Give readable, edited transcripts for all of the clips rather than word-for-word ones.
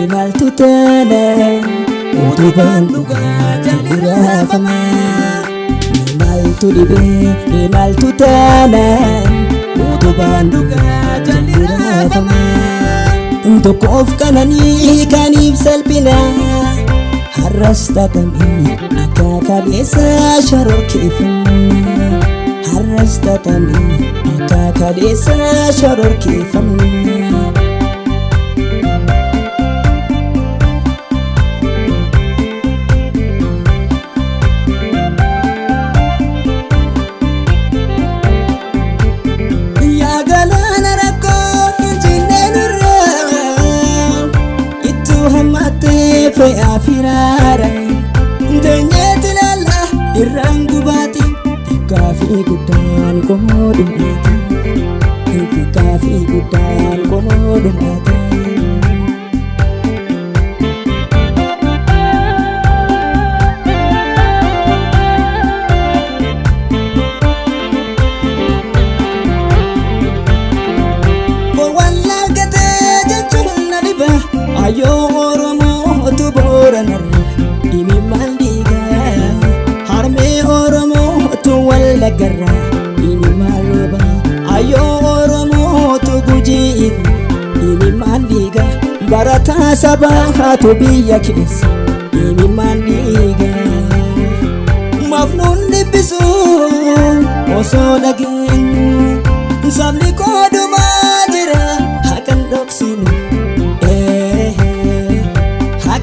Imaltu tana utubaan dhugaa jalli raafama. Imaltu dhibee imaltu tana utubaan dhugaa jalli raafama. Tokkoof qananii kaniif salphina har'as tatamee akka kaleessa shororkeeffamna. Har'as tatamee akka kaleessa shororkeeffamna. Faya firara Denyeti lala Irangu bati Kafi gudan komodu mati Kafi gudan komodu mati Walla gate jechuna liba Ayo tu boranar ini mandiga harme oromo tu walla garra ini maluba ayo oromo tu guji ini mandiga barata sabaha tu biya kis ini mandiga mafnun dibisu oso dagin sabli kodu majira hakan doksinu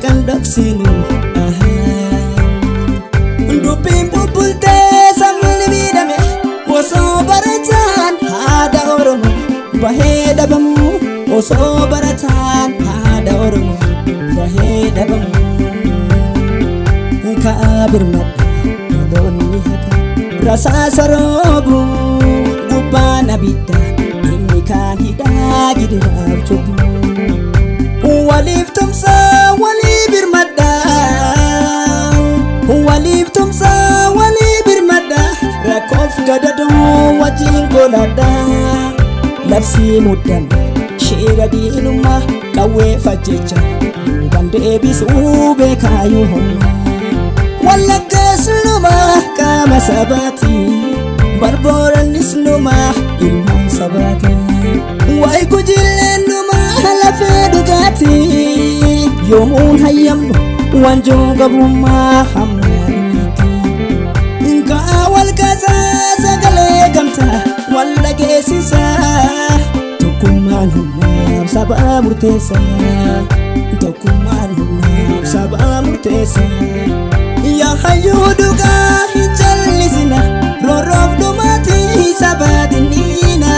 kan doksinu Dupin pupulte samli bidame Oso baratan hada oromo Baheda bamu Oso baratan hada oromo Baheda bamu Kaabir madda Doni haka Rasa sarobu Gubana bidda Inni kan hida gidiraaf chobu Walif tumsa walibir madda Walif tumsa walibir madda Rakof gadadu wajin kolada Labsi mudam shira dinuma kawe fajecha Bande bisu bekayu homa Walla gasluma kama sabati Barboran isluma ilman sabati Wai kujilenuma halafe dugati Yomun hayyamnu wanjo gabuma hamnati Inka awal kaza sagale gamta Walla gesisa Tukuman hunab saba murtesa Tukuman hunab saba murtesa Ya hayu duga hijallisina Rorof dumati sabadinina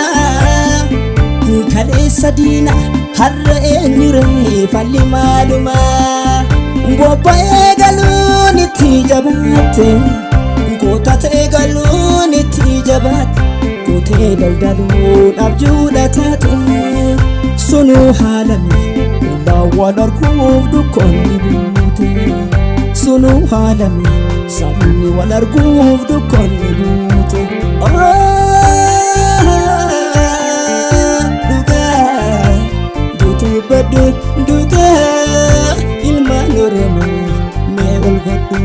Kalesa dina harra enyure falli maluma Bopa egalun iti jabate Kota egalun iti jabate Kote daldalun abjuda tate Sunu halami Lawan arguf dukonni bute Sunu halami Sabni wal arguf dukonni bute Badu duga ilma nurmu me ul badu